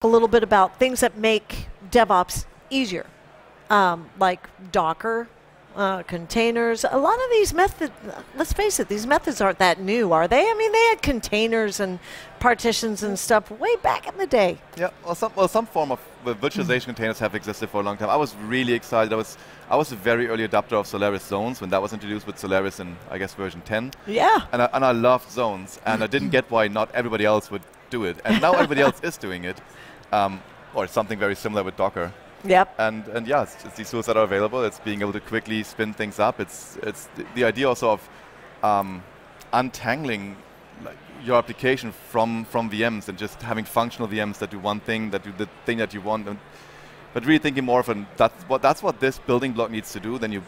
a little bit about things that make DevOps easier, like Docker, containers. A lot of these methods, let's face it, these methods aren't that new, are they? I mean, they had containers and partitions and stuff way back in the day. Yeah, well, some form of virtualization containers have existed for a long time. I was really excited. I was a very early adopter of Solaris Zones when that was introduced with Solaris in, I guess, version 10. Yeah. And I loved Zones, and I didn't get why not everybody else would do it. And now everybody else is doing it, or something very similar with Docker. Yep. And yeah, it's these tools that are available. It's being able to quickly spin things up. It's the idea also of untangling your application from VMs and just having functional VMs that do one thing, that do the thing that you want. But really thinking more of that's what this building block needs to do. Then you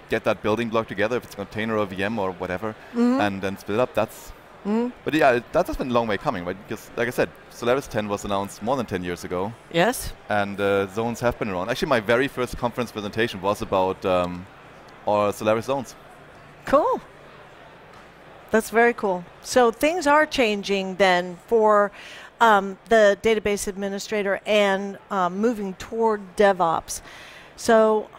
get that building block together, if it's a container or VM or whatever, and then split it up. But yeah, that has been a long way coming, right? Because, like I said, Solaris 10 was announced more than 10 years ago. Yes. And zones have been around. Actually, my very first conference presentation was about our Solaris zones. Cool. That's very cool. So things are changing then for the database administrator and moving toward DevOps. So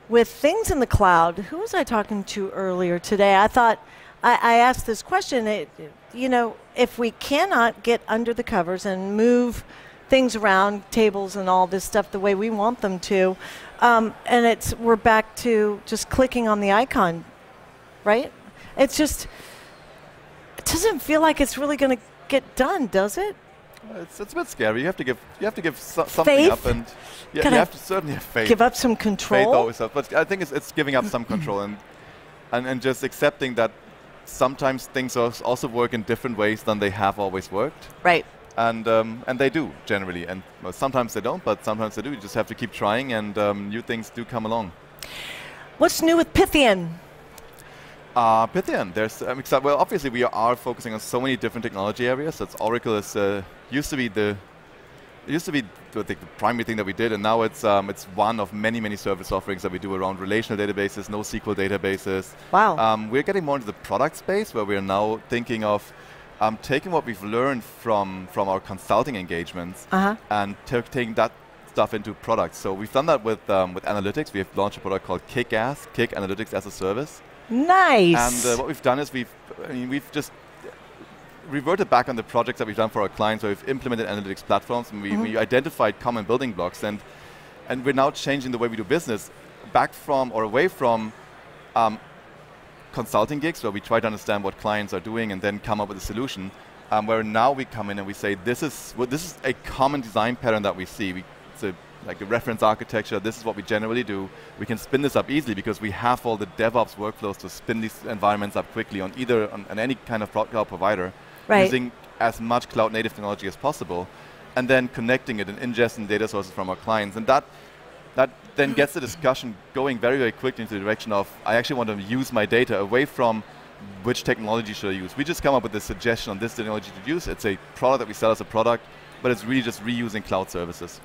with things in the cloud, who was I talking to earlier today? I thought, I asked this question, you know, if we cannot get under the covers and move things around, tables and all this stuff the way we want them to, and we're back to just clicking on the icon, right? It's just, it doesn't feel like it's really going to get done, does it? It's a bit scary. You have to give something up, and you have to certainly have faith. Give up some control. Faith always helps, but I think it's giving up some control and just accepting that sometimes things also work in different ways than they have always worked. Right. And they do generally, and well, sometimes they don't, but sometimes they do. You just have to keep trying, and new things do come along. What's new with Pythian? Pythian, there's well, obviously we are focusing on so many different technology areas. That's Oracle used to be the primary thing that we did, and now it's one of many service offerings that we do around relational databases, NoSQL databases. Wow. We're getting more into the product space, where we're now thinking of taking what we've learned from our consulting engagements and taking that stuff into products. So we've done that with analytics. We have launched a product called Kick Analytics as a Service. Nice. And what we've done is we've just reverted back on the projects that we've done for our clients, where we've implemented analytics platforms, and we identified common building blocks, and we're now changing the way we do business back from or away from consulting gigs, where we try to understand what clients are doing and then come up with a solution, where now we come in and we say, this is a common design pattern that we see. It's like a reference architecture. This is what we generally do. We can spin this up easily because we have all the DevOps workflows to spin these environments up quickly on any kind of cloud provider, using as much cloud-native technology as possible, and then connecting it and ingesting data sources from our clients. And that then gets the discussion going very quickly into the direction of, I actually want to use my data away from which technology should I use. We just come up with a suggestion on this technology to use. It's a product that we sell as a product, but it's really just reusing cloud services.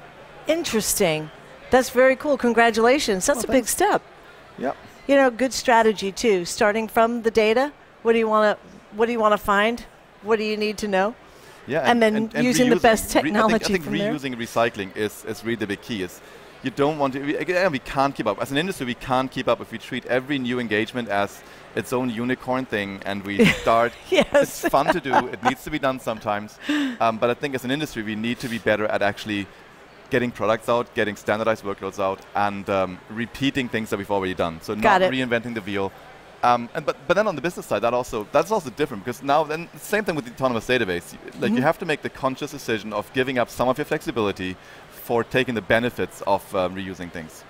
Interesting. That's very cool. Congratulations. That's a big step. Yeah. You know, good strategy too. Starting from the data, what do you want to find? What do you need to know? Yeah. And then using the best technology I think from there. Reusing and recycling is really the big key. You don't want to. Again, we can't keep up. As an industry, we can't keep up if we treat every new engagement as its own unicorn thing, and we start. Yes. It's fun to do. It needs to be done sometimes. But I think as an industry, we need to be better at actually getting products out, getting standardized workloads out, and repeating things that we've already done. So not reinventing the wheel. But then on the business side, that's also different, because now then the same thing with the autonomous database. Like you have to make the conscious decision of giving up some of your flexibility for taking the benefits of reusing things.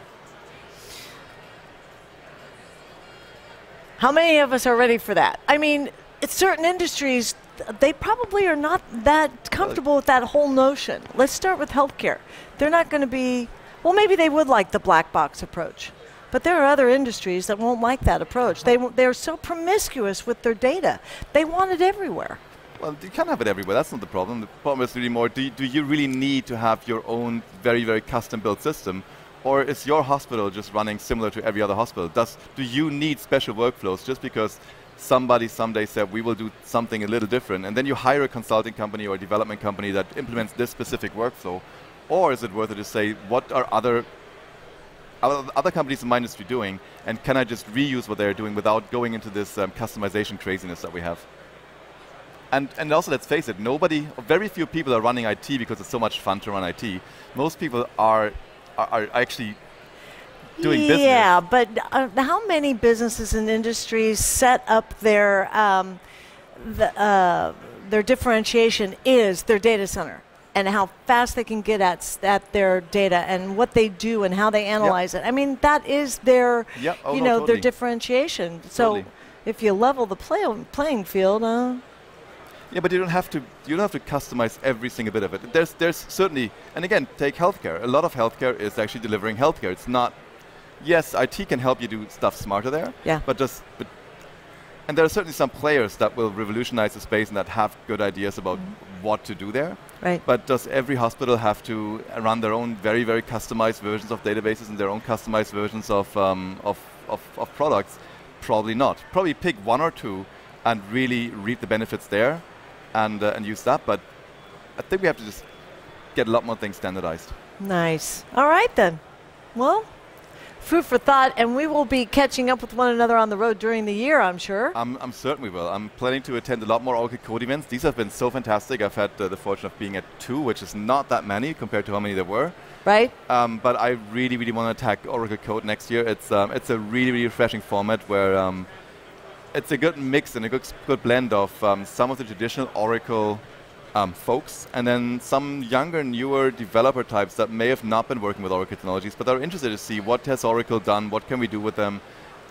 How many of us are ready for that? I mean, it's certain industries, they probably are not that comfortable with that whole notion. Let's start with healthcare. They're not going to be, well, maybe they would like the black box approach, but there are other industries that won't like that approach. They're so promiscuous with their data. They want it everywhere. Well, you can't have it everywhere. That's not the problem. The problem is really more, do you really need to have your own very custom-built system? Or is your hospital just running similar to every other hospital? Do you need special workflows just because somebody someday said, we will do something a little different, and then you hire a consulting company or a development company that implements this specific workflow? Or is it worth it to say, what are other companies in my industry doing, and can I just reuse what they're doing without going into this customization craziness that we have? And also, let's face it, very few people are running IT because it's so much fun to run IT. Most people are actually doing business. Yeah, but how many businesses and industries set up their differentiation is their data center, and how fast they can get at their data, and what they do, and how they analyze it. I mean, that is their, their differentiation. So, if you level the playing field, yeah, but you don't have to customize every single bit of it. There's certainly, and again, take healthcare. A lot of healthcare is actually delivering healthcare. It's not. Yes, IT can help you do stuff smarter there. Yeah. And there are certainly some players that will revolutionize the space and that have good ideas about what to do there. Right. But does every hospital have to run their own very, very customized versions of databases and their own customized versions of products? Probably not. Probably pick one or two and really reap the benefits there, and use that. But I think we have to just get a lot more things standardized. Nice. All right then. Well, food for thought, and we will be catching up with one another on the road during the year, I'm sure. I'm certain we will. I'm planning to attend a lot more Oracle Code events. These have been so fantastic. I've had the fortune of being at 2, which is not that many compared to how many there were. Right. But I really, really want to attack Oracle Code next year. It's a really, really refreshing format where it's a good mix and a good blend of some of the traditional Oracle folks, and then some younger, newer developer types that may have not been working with Oracle technologies, but are interested to see what has Oracle done, what can we do with them,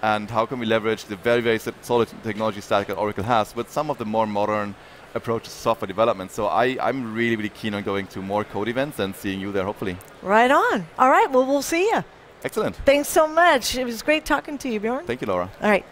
and how can we leverage the very, very solid technology stack that Oracle has with some of the more modern approaches to software development. So I'm really, really keen on going to more code events and seeing you there, hopefully. Right on. All right, well, we'll see you. Excellent. Thanks so much. It was great talking to you, Bjoern. Thank you, Laura. All right.